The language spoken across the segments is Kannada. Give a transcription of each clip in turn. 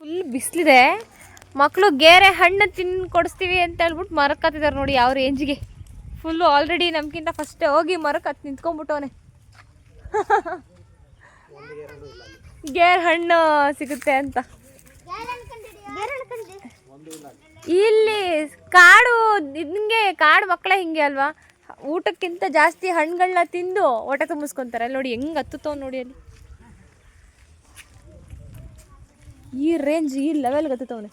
ಫುಲ್ ಬಿಸಿಲಿದೆ. ಮಕ್ಕಳು ಗೇರೆ ಹಣ್ಣು ಕೊಡಿಸ್ತೀವಿ ಅಂತ ಹೇಳ್ಬಿಟ್ಟು ಮರಕ್ಕೆ ಹತ್ತಿದ್ದಾರೆ ನೋಡಿ ಯಾವ ರೇಂಜಿಗೆ. ಫುಲ್ಲು ಆಲ್ರೆಡಿ ನಮ್ಗಿಂತ ಫಸ್ಟ್ ಹೋಗಿ ಮರಕ್ಕೆ ಹತ್ತು ನಿಂತ್ಕೊಂಡ್ಬಿಟ್ಟವನೆ. ಗೇರ್ ಹಣ್ಣು ಸಿಗುತ್ತೆ ಅಂತ. ಇಲ್ಲಿ ಕಾಡು ಹಿಂಗೆ ಕಾಡು ಮಕ್ಕಳೇ ಹಿಂಗೆ ಅಲ್ವಾ, ಊಟಕ್ಕಿಂತ ಜಾಸ್ತಿ ಹಣ್ಣುಗಳನ್ನ ತಿಂದು ಹೊಟ್ಟೆ ತುಂಬಿಸ್ಕೊತಾರೆ. ಅಲ್ಲಿ ನೋಡಿ ಹೆಂಗೆ ಹತ್ತುತ್ತವ ನೋಡಿ, ಅಲ್ಲಿ ಈ ರೇಂಜ್ ಈ ಲೆವೆಲ್ಗೆ ಹತ್ತುತ್ತವನೆ.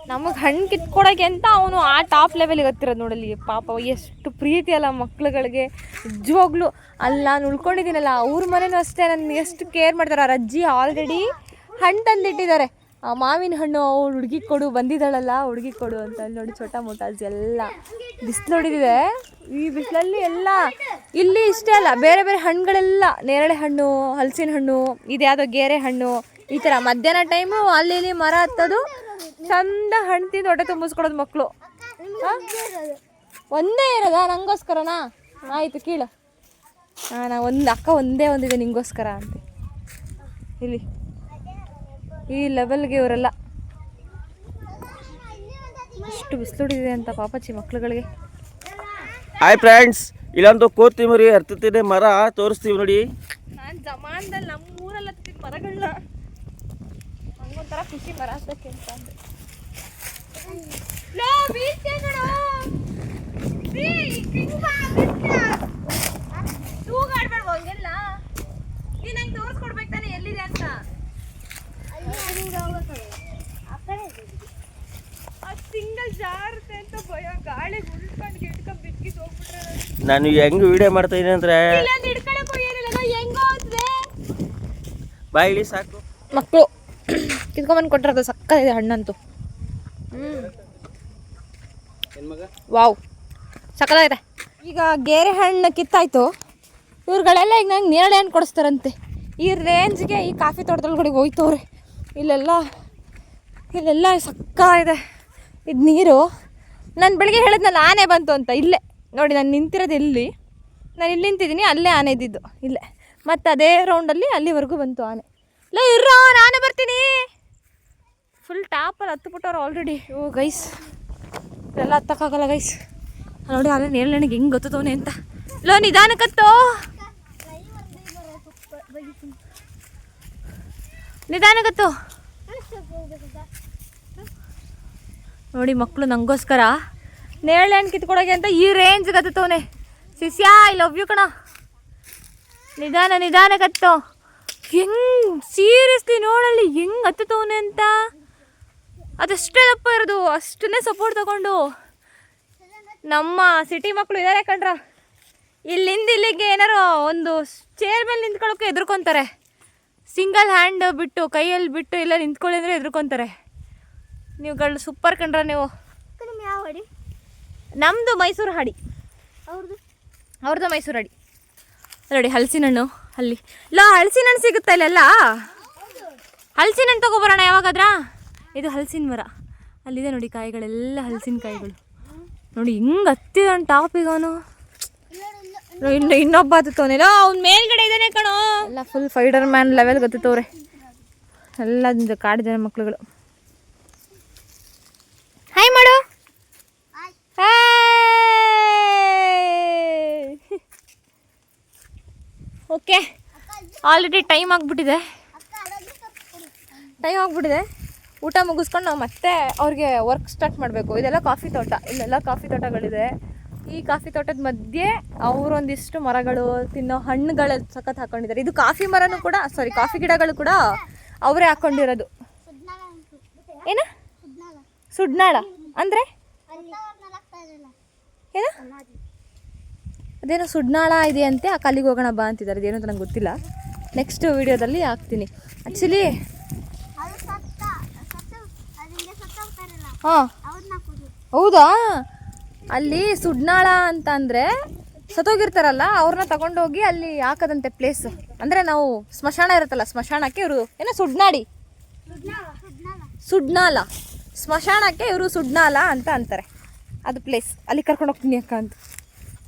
ನಮಗೆ ಹಣ್ಣು ಕಿತ್ಕೊಡೋಕೆ ಅಂತ ಅವನು ಆ ಟಾಪ್ ಲೆವೆಲ್ಗೆ ಹತ್ತಿರೋದು ನೋಡಲ್ಲಿ. ಪಾಪ ಎಷ್ಟು ಪ್ರೀತಿ ಅಲ್ಲ ಮಕ್ಳುಗಳಿಗೆ ನಿಜವಾಗ್ಲೂ. ಅಲ್ಲಿ ನಾನು ಉಳ್ಕೊಂಡಿದ್ದೀನಲ್ಲ ಅವ್ರ ಮನೇನೂ ಅಷ್ಟೇ, ನನ್ನ ಎಷ್ಟು ಕೇರ್ ಮಾಡ್ತಾರೆ. ಅವ್ರ ಅಜ್ಜಿ ಆಲ್ರೆಡಿ ಹಣ್ಣು ತಂದಿಟ್ಟಿದ್ದಾರೆ. ಮಾವಿನ ಹಣ್ಣು ಅವಳು ಹುಡುಗಿಗೆ ಕೊಡು, ಬಂದಿದ್ದಾಳಲ್ಲ ಹುಡುಗಿಗೆ ಕೊಡು ಅಂತ. ಅಲ್ಲಿ ನೋಡಿ ಚೋಟ ಮೋಟಾಸ್ ಎಲ್ಲ ಬಿಸಿಲು ಹೊಡಿದಿದೆ. ಈ ಬಿಸಿಲಲ್ಲಿ ಎಲ್ಲ ಇಲ್ಲಿ ಇಷ್ಟೇ ಅಲ್ಲ, ಬೇರೆ ಬೇರೆ ಹಣ್ಣುಗಳೆಲ್ಲ, ನೇರಳೆ ಹಣ್ಣು, ಹಲಸಿನ ಹಣ್ಣು, ಇದ್ಯಾವುದೋ ಗೇರೆ ಹಣ್ಣು, ಈ ಥರ ಮಧ್ಯಾಹ್ನ ಟೈಮು ಅಲ್ಲಿ ಇಲ್ಲಿ ಮರ ಹತ್ತೋದು, ಚಂದ ಹಣ್ಣು ತಿಂದು ಹೊಟ್ಟೆ ತುಂಬಿಸ್ಕೊಡೋದು ಮಕ್ಕಳು. ಒಂದೇ ಇರೋದಾ ನಂಗೋಸ್ಕರನಾ? ಆಯಿತು ಕೀಳು. ನಾ ಒಂದು ಅಕ್ಕ ಒಂದೇ ಒಂದಿದೆ ನಿಂಗೋಸ್ಕರ ಅಂತ. ಇಲ್ಲಿ ಈ ಲೆವೆಲ್ಗೆ ಇವರೆಲ್ಲ ಅಷ್ಟು ಬಿಸಿಲು ಹೊಡಿದಿದೆ ಅಂತ ಪಾಪಚ್ಚಿ ಮಕ್ಳುಗಳಿಗೆ. ಹಾಯ್ ಫ್ರೆಂಡ್ಸ್, ಇಲ್ಲೊಂದು ಕೋತಿ ಮರಿ ಹರ್ತಿದೆ ಮರ ತೋರಿಸ್ತೀವಿ ನೋಡಿ. ನಾನು ಜಮಾನ್ದಲ್ಲಿ ನಮ್ಮೂರಲ್ಲಿ ಹತ್ತಿದ ಮರಗಳನ್ನ ಹಂಗೊಂಥರ ಖುಷಿ ಮರ ಹತ್ತಕ್ಕೆ ಅಂತ ಅಂದೆ. ಹಂಗೆಲ್ಲ ನೀನು ನಂಗೆ ತೋರಿಸ್ಕೊಡ್ಬೇಕು ತಾನೆ ಎಲ್ಲಿದೆ ಅಂತ. ಸಿಂಗಲ್ ಜಾರುತ್ತೆ ಅಂತ ಭಯ, ಗಾಳಿ ಉಳ್ಕೊಂಡು ಗಿಟ್ಕೊಂಡು ಬಿಚ್ಕಿದ್ದು ಹೋಗ್ಬಿಟ್ರೆ. ನಾನು ಹೆಂಗ್ ವಿಡಿಯೋ ಮಾಡ್ತಾ ಇದೀನಿ ಅಂದ್ರೆ ಬಾಯಿಲಿ ಸಾಕು. ಮಕ್ಕಳು ಕಿತ್ಕೊಂಬಂದು ಕೊಟ್ಟಿರೋದು ಸಕ್ಕತ್ತಿದೆ ಹಣ್ಣಂತೂ. ವಾವ್ ಸಕ್ಕತ್ತಾಗಿದೆ. ಈಗ ಗೇರೆ ಹಣ್ಣು ಕಿತ್ತಾಯ್ತು, ಇವ್ರುಗಳೆಲ್ಲ ಈಗ ನಂಗೆ ನೇರಳೆ ಹಣ್ಣು ಕೊಡಿಸ್ತಾರಂತೆ. ಈ ರೇಂಜ್ಗೆ ಈ ಕಾಫಿ ತೋಟದೊಳಗಡೆ ಹೋಯ್ತವ್ರೆ. ಇಲ್ಲೆಲ್ಲ ಸಕ್ಕ ಇದೆ ಇದು ನೀರು. ನಾನು ಬೆಳಿಗ್ಗೆ ಹೇಳಿದ್ನಲ್ಲ ಆನೆ ಬಂತು ಅಂತ. ಇಲ್ಲೇ ನೋಡಿ ನಾನು ನಿಂತಿರೋದು ಎಲ್ಲಿ, ನಾನು ಇಲ್ಲಿ ನಿಂತಿದ್ದೀನಿ, ಅಲ್ಲೇ ಆನೆ ಇದ್ದಿದ್ದು ಇಲ್ಲೇ. ಮತ್ತು ಅದೇ ರೌಂಡಲ್ಲಿ ಅಲ್ಲಿವರೆಗೂ ಬಂತು ಆನೆ. ಇಲ್ಲ ಇರ್ರೋ ನಾನು ಬರ್ತೀನಿ. ಫುಲ್ ಟಾಪಲ್ಲಿ ಹತ್ತುಬಿಟ್ಟವ್ರು ಆಲ್ರೆಡಿ. ಓ ಗೈಸ್ ಇದೆಲ್ಲ ಹತ್ತಕ್ಕಾಗಲ್ಲ ಗೈಸ್. ನೋಡಿ ಅಲ್ಲೇ ನೇರಳೆಣ್ಣಿಗೆ ಹೆಂಗೆ ಗೊತ್ತವನೆ ಅಂತ. ಲೋ ನಿಧಾನಕ್ಕತ್ತೋ, ನಿಧಾನಕ್ಕತ್ತೋ. ನೋಡಿ ಮಕ್ಕಳು ನಂಗೋಸ್ಕರ ನೇರಳೆ ಹಣ್ಣು ಕಿತ್ಕೊಡೋಕೆ ಅಂತ ಈ ರೇಂಜ್ಗೆ ಹತ್ತವನೆ. ಸಿಸ್ಯಾ ಐ ಲವ್ ಯು ಕಣ. ನಿಧಾನಕ್ಕತ್ತೋ. ಹೆಂಗೆ ಸೀರಿಯಸ್ಲಿ ನೋಡಲ್ಲಿ ಹೆಂಗೆ ಹತ್ತವನೆ ಅಂತ. ಅದಷ್ಟೇ ದಪ್ಪ ಇರೋದು, ಅಷ್ಟನ್ನೇ ಸಪೋರ್ಟ್ ತಗೊಂಡು ನಮ್ಮ ಸಿಟಿ ಮಕ್ಕಳು ಇದ್ದಾರೆ ಕಣ್ರ. ಇಲ್ಲಿಂದ ಇಲ್ಲಿಗೆ ಏನಾರು ಒಂದು ಚೇರ್ ಮೇಲೆ ನಿಂತ್ಕೊಳ್ಳೋಕೆ ಎದುರ್ಕೊತಾರೆ. ಸಿಂಗಲ್ ಹ್ಯಾಂಡ್ ಬಿಟ್ಟು ಕೈಯಲ್ಲಿ ಬಿಟ್ಟು ಎಲ್ಲ ನಿಂತ್ಕೊಳ್ಳಿ ಅಂದರೆ ಎದುರ್ಕೊತಾರೆ. ನೀವುಗಳು ಸೂಪರ್ ಕಣ್ರ ನೀವು. ನಮ್ಮದು ಮೈಸೂರು ಹಾಡಿ, ಅವ್ರದ್ದು ಮೈಸೂರು ಹಾಡಿ. ನೋಡಿ ಹಲಸಿನ ಹಣ್ಣು ಅಲ್ಲಿ. ಇಲ್ಲ ಹಲಸಿನ ಹಣ್ಣು ಸಿಗುತ್ತಾ ಇಲ್ಲೆಲ್ಲ? ಹಲಸಿನ ಹಣ್ಣು ತೊಗೊಬರೋಣ ಯಾವಾಗಾದ್ರ. ಇದು ಹಲಸಿನ ಮರ, ಅಲ್ಲಿದೆ ನೋಡಿ ಕಾಯಿಗಳೆಲ್ಲ ಹಲಸಿನ ಕಾಯಿಗಳು. ನೋಡಿ ಹಿಂಗೆ ಹತ್ತಿದ ಟಾಪಿಗೆ ಅವನು. ಇನ್ನೊಬ್ಬ ಹತ್ತವನಿಲ್ಲ, ಅವ್ನ ಮೇಲ್ಗಡೆ ಇದ್ದಾನೆ ಕಣೋ. ಎಲ್ಲ ಫುಲ್ ಫೈಡರ್ ಮ್ಯಾನ್ ಲೆವೆಲ್ಗೆ ಹತ್ತವ್ರೆ ಎಲ್ಲ ಕಾಡು ಜನ ಮಕ್ಳುಗಳು. ಹಾಯ್ ಮಾಡು. ಓಕೆ ಆಲ್ರೆಡಿ ಟೈಮ್ ಆಗಿಬಿಟ್ಟಿದೆ. ಊಟ ಮುಗಿಸ್ಕೊಂಡು ನಾವು ಮತ್ತೆ ಅವ್ರಿಗೆ ವರ್ಕ್ ಸ್ಟಾರ್ಟ್ ಮಾಡಬೇಕು. ಇದೆಲ್ಲ ಕಾಫಿ ತೋಟ, ಇಲ್ಲೆಲ್ಲ ಕಾಫಿ ತೋಟಗಳಿದೆ. ಈ ಕಾಫಿ ತೋಟದ ಮಧ್ಯೆ ಅವರೊಂದಿಷ್ಟು ಮರಗಳು, ತಿನ್ನೋ ಹಣ್ಣುಗಳು ಸಖತ್ ಹಾಕೊಂಡಿದ್ದಾರೆ. ಇದು ಕಾಫಿ ಮರನೂ ಕೂಡ, ಸಾರಿ ಕಾಫಿ ಗಿಡಗಳು ಕೂಡ ಅವರೇ ಹಾಕ್ಕೊಂಡಿರೋದು. ಏನ ಸುಡ್ನಾಳ ಅಂದರೆ ಏನ? ಅದೇನೋ ಸುಡ್ನಾಳ ಇದೆಯಂತೆ, ಆ ಕಲ್ಲಿಗೆ ಹೋಗೋಣ ಬಾ ಅಂತಿದ್ದಾರೆ. ಅದೇನೋ ಅಂತ ನಂಗೆ ಗೊತ್ತಿಲ್ಲ, ನೆಕ್ಸ್ಟ್ ವಿಡಿಯೋದಲ್ಲಿ ಹಾಕ್ತೀನಿ. ಆ್ಯಕ್ಚುಲಿ ಹಾಂ ಹೌದಾ, ಅಲ್ಲಿ ಸುಡ್ನಾಳ ಅಂತ ಅಂದರೆ ಸತ್ತೋಗಿರ್ತಾರಲ್ಲ ಅವ್ರನ್ನ ತಗೊಂಡೋಗಿ ಅಲ್ಲಿ ಹಾಕೋದಂತೆ ಪ್ಲೇಸ್. ಅಂದರೆ ನಾವು ಸ್ಮಶಾನ ಇರುತ್ತಲ್ಲ, ಸ್ಮಶಾನಕ್ಕೆ ಇವರು ಏನೋ ಸುಡ್ನಾಳ ಸ್ಮಶಾನಕ್ಕೆ ಇವರು ಸುಡ್ನಾಳ ಅಂತ ಅಂತಾರೆ. ಅದು ಪ್ಲೇಸ್, ಅಲ್ಲಿ ಕರ್ಕೊಂಡು ಹೋಗ್ತೀನಿ ಅಕ್ಕ ಅಂತ.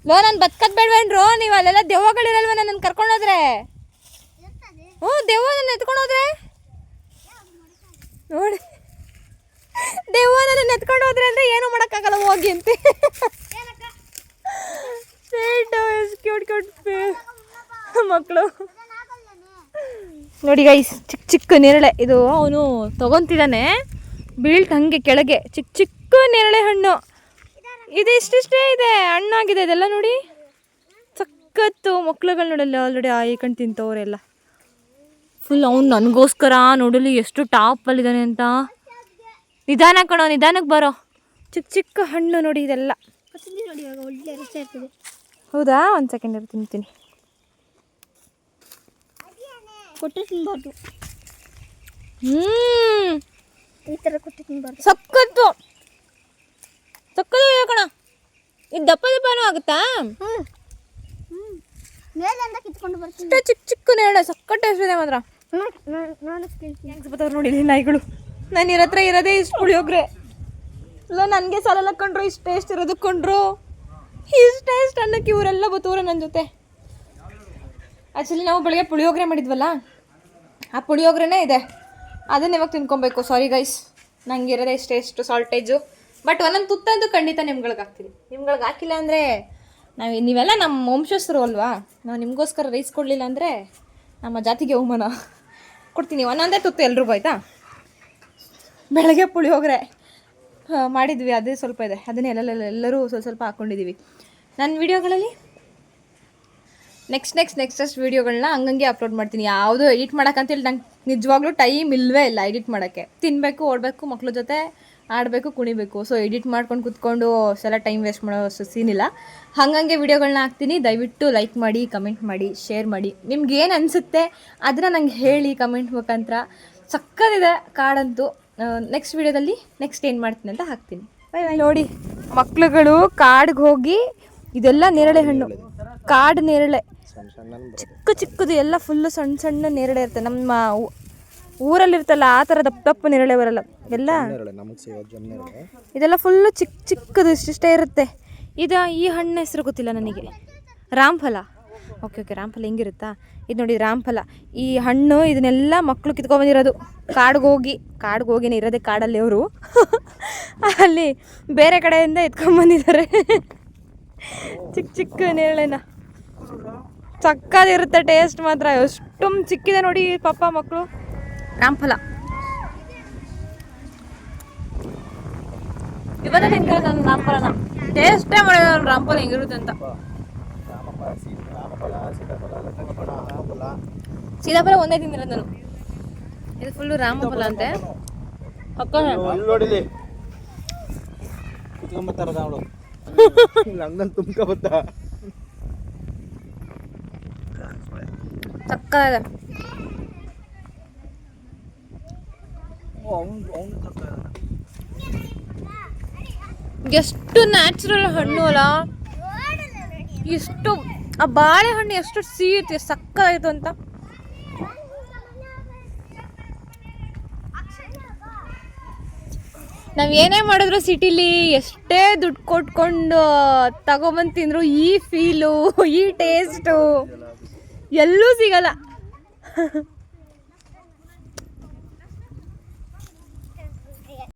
ನಾನು ಬದುಕೋದು ಬೇಡವೇನ್ರು, ನೀವು ಅಲ್ಲೆಲ್ಲ ದೆವ್ವಗಳಿರಲ್ವ ನನ್ನ ಕರ್ಕೊಂಡೋದ್ರೆ? ಹ್ಞೂ ದೆವ್ವ ನನ್ನ ಎತ್ಕೊಂಡೋದ್ರೆ ನೋಡಿ ದೇವನನ್ನ ನೆತ್ಕೊಂಡು ಹೋದ್ರೆ ಅಂದರೆ ಏನೂ ಮಾಡೋಕ್ಕಾಗಲ್ಲ ಹೋಗಿ ಅಂತೆ. ಕ್ಯೂಟ್ ಕ್ಯೂಟ್ ಮಕ್ಕಳು ನೋಡಿ ಗೈಸ್, ಚಿಕ್ಕ ಚಿಕ್ಕ ನೇರಳೆ. ಇದು ಅವನು ತಗೊತಿದ್ದಾನೆ, ಬೀಳ್ತ ಹಂಗೆ ಕೆಳಗೆ. ಚಿಕ್ಕ ಚಿಕ್ಕ ನೇರಳೆ ಹಣ್ಣು ಇದು ಇಷ್ಟಿಷ್ಟೇ ಇದೆ, ಹಣ್ಣಾಗಿದೆ ಇದೆಲ್ಲ ನೋಡಿ. ಸಖತ್ತು ಮಕ್ಳುಗಳು ನೋಡಲ್ಲ, ಆಲ್ರೆಡಿ ಆಯ್ಕೊಂಡು ತಿಂತವ್ರೆಲ್ಲ. ಫುಲ್ ಅವ್ನು ನನಗೋಸ್ಕರ ನೋಡಲಿ ಎಷ್ಟು ಟಾಪಲ್ಲಿದ್ದಾನೆ ಅಂತ. ನಿಧಾನ ಕಣೋ, ನಿಧಾನಕ್ಕೆ ಬರೋ. ಚಿಕ್ಕ ಚಿಕ್ಕ ಹಣ್ಣು ನೋಡಿ ಇದೆಲ್ಲ. ಹೌದಾ, ಒಂದು ಸೆಕೆಂಡ್ ಇರು, ತಿಂತೀನಿ. ಕೊಟ್ಟರೆ ತಿನ್ಬಾರ್ದು, ಈ ಥರ ಕೊಟ್ಟರೆ ತಿನ್ಬಾರ್ದು. ಸಕ್ಕತ್ತು ಸಕ್ಕತ್ತು ಕಣ. ಇದು ದಪ್ಪ ದಪ್ಪನೂ ಆಗುತ್ತಾ? ಮೇಲಿಂದ ಕಿತ್ಕೊಂಡು ಬರ್ತೀನಿ. ಇಷ್ಟ ಚಿಕ್ಕ ಚಿಕ್ಕ ನೇರಳೆ ಸಕ್ಕ ಟೇಸ್ಟ್ ಇದೆ ಮಾತ್ರ. ನೋಡಿ ನಾಯಿಗಳು. ನಾನು ಇರ ಹತ್ರ ಇರೋದೇ ಇಷ್ಟು ಪುಳಿಯೋಗ್ರೆ. ಇಲ್ಲ ನನಗೆ ಸಾಲಲ್ಲ ಕೊಂಡ್ರು, ಇಷ್ಟು ಟೇಸ್ಟ್ ಇರೋದು ಕೊಂಡ್ರು. ಇಷ್ಟು ಟೇಸ್ಟ್ ಅನ್ನೋಕ್ಕೆ ಇವರೆಲ್ಲ ಬತ್ತೂರ ನನ್ನ ಜೊತೆ. ಆ್ಯಕ್ಚುಲಿ ನಾವು ಬೆಳಗ್ಗೆ ಪುಳಿಯೋಗರೆ ಮಾಡಿದ್ವಲ್ಲ, ಆ ಪುಳಿಯೋಗರೆನೇ ಇದೆ, ಅದನ್ನ ಇವಾಗ ತಿನ್ಕೊಬೇಕು. ಸಾರಿ ಗೈಸ್, ನಂಗೆ ಇರೋದೇ ಇಷ್ಟು ಸಾಲ್ಟೇಜು. ಬಟ್ ಒಂದೊಂದು ತುತ್ತಂತೂ ಖಂಡಿತ ನಿಮ್ಗಳಿಗೆ ಹಾಕ್ತೀನಿ. ನಿಮ್ಗಳಿಗೆ ಹಾಕಿಲ್ಲ ಅಂದರೆ ನೀವೆಲ್ಲ ನಮ್ಮ ವಂಶಸ್ಥರು ಅಲ್ವಾ, ನಾವು ನಿಮಗೋಸ್ಕರ ರೈಸ್ ಕೊಡಲಿಲ್ಲ ಅಂದರೆ ನಮ್ಮ ಜಾತಿಗೆ ಅವಮಾನ. ಕೊಡ್ತೀನಿ ಒಂದೊಂದೇ ತುತ್ತು ಎಲ್ರಿಗೂ, ಆಯಿತಾ? ಬೆಳಗ್ಗೆ ಪುಳಿಯೋಗರೆ ಮಾಡಿದ್ವಿ, ಅದೇ ಸ್ವಲ್ಪ ಇದೆ, ಅದನ್ನೇ ಎಲ್ಲರೂ ಸ್ವಲ್ಪ ಹಾಕ್ಕೊಂಡಿದ್ದೀವಿ ನನ್ನ ವೀಡಿಯೋಗಳಲ್ಲಿ. ನೆಕ್ಸ್ಟ್ ವೀಡಿಯೋಗಳನ್ನ ಹಂಗಂಗೆ ಅಪ್ಲೋಡ್ ಮಾಡ್ತೀನಿ. ಯಾವುದೂ ಎಡಿಟ್ ಮಾಡೋಕ್ಕಂತೇಳಿ ನಂಗೆ ನಿಜವಾಗ್ಲೂ ಟೈಮ್ ಇಲ್ಲವೇ ಇಲ್ಲ ಎಡಿಟ್ ಮಾಡೋಕ್ಕೆ. ತಿನ್ನಬೇಕು, ಓಡಬೇಕು, ಮಕ್ಳ ಜೊತೆ ಆಡಬೇಕು, ಕುಣಿಬೇಕು. ಸೊ ಎಡಿಟ್ ಮಾಡ್ಕೊಂಡು ಕೂತ್ಕೊಂಡು ಅಷ್ಟೆಲ್ಲ ಟೈಮ್ ವೇಸ್ಟ್ ಮಾಡೋ ಸೀನಿಲ್ಲ. ಹಾಗಂಗೆ ವೀಡಿಯೋಗಳನ್ನ ಹಾಕ್ತೀನಿ. ದಯವಿಟ್ಟು ಲೈಕ್ ಮಾಡಿ, ಕಮೆಂಟ್ ಮಾಡಿ, ಶೇರ್ ಮಾಡಿ. ನಿಮ್ಗೆ ಏನು ಅನಿಸುತ್ತೆ ಅದನ್ನು ನಂಗೆ ಹೇಳಿ ಕಮೆಂಟ್ ಮುಖಾಂತರ. ಸಕ್ಕತ್ತಿದೆ ಕಾಡಂತೂ. ನೆಕ್ಸ್ಟ್ ವೀಡಿಯೋದಲ್ಲಿ ನೆಕ್ಸ್ಟ್ ಏನು ಮಾಡ್ತೀನಿ ಅಂತ ಹಾಕ್ತೀನಿ. Bye bye. ನೋಡಿ ಮಕ್ಳುಗಳು ಕಾಡಿಗೆ ಹೋಗಿ, ಇದೆಲ್ಲ ನೇರಳೆ ಹಣ್ಣು, ಕಾಡು ನೇರಳೆ, ಚಿಕ್ಕ ಚಿಕ್ಕದು ಎಲ್ಲ ಫುಲ್ಲು ಸಣ್ಣ ಸಣ್ಣ ನೇರಳೆ ಇರುತ್ತೆ. ನಮ್ಮ ಊರಲ್ಲಿರ್ತಲ್ಲ ಆ ಥರ ದಪ್ಪ ದಪ್ಪ ನೇರಳೆ ಬರಲ್ಲ ಎಲ್ಲ. ಇದೆಲ್ಲ ಫುಲ್ಲು ಚಿಕ್ಕ ಚಿಕ್ಕದು ಇಷ್ಟಿಷ್ಟೇ ಇರುತ್ತೆ. ಈ ಹಣ್ಣು ಹೆಸರು ಗೊತ್ತಿಲ್ಲ ನನಗೆ. ರಾಮಫಲ. ಓಕೆ ರಾಮಫಲ ಹೆಂಗಿರುತ್ತಾ ಇದು ನೋಡಿ, ರಾಮಫಲ. ಈ ಹಣ್ಣು ಇದನ್ನೆಲ್ಲ ಮಕ್ಕಳು ಕಿತ್ಕೊಂಡ್ಬಂದಿರೋದು. ಕಾಡಿಗೆ ಹೋಗಿನೇ ಇರೋದೇ ಕಾಡಲ್ಲಿ ಅವರು. ಅಲ್ಲಿ ಬೇರೆ ಕಡೆಯಿಂದ ಎತ್ಕೊಂಡ್ಬಂದಿದ್ದಾರೆ ಚಿಕ್ಕ ಚಿಕ್ಕ ನೇರಳೆನ. ಸಕ್ಕದಿರುತ್ತೆ ಟೇಸ್ಟ್ ಮಾತ್ರ. ಎಷ್ಟು ಚಿಕ್ಕಿದೆ ನೋಡಿ ಪಾಪ ಮಕ್ಕಳು. ರಾಮಫಲ ಇವತ್ತೇ ತಿನ್ಕೊಳ್ಳೋದು ನಾನು ರಾಮಫಲನ. ಟೇಸ್ಟೇ ಮಾಡಿದ ರಾಮಫಲ ಹೆಂಗಿರುತ್ತೆ ಅಂತ. ಸೀತಾಫಲ ಒಂದೇ ತಿಂದಿರೋದು ನಾನು. ಇದು ಫುಲ್ಲು ರಾಮಫಲ ಅಂತೆ. ಅಕ್ಕ ಸಕ್ಕತ್ತಾಗಿದೆ. ಎಷ್ಟು ನ್ಯಾಚುರಲ್ ಹಣ್ಣು ಅಲ್ಲ. ಎಷ್ಟು ಆ ಬಾಳೆಹಣ್ಣು ಎಷ್ಟು ಸಿಹಿರುತ್ತೆ, ಸಕ್ಕತ್ತಾಯಿತು ಅಂತ. ನಾವು ಏನೇ ಮಾಡಿದ್ರು ಸಿಟಿಲಿ ಎಷ್ಟೇ ದುಡ್ಡು ಕೊಟ್ಕೊಂಡು ತಗೊಬಂದು ತಿಂದ್ರು ಈ ಫೀಲು, ಈ ಟೇಸ್ಟು ಎಲ್ಲೂ ಸಿಗಲ್ಲ.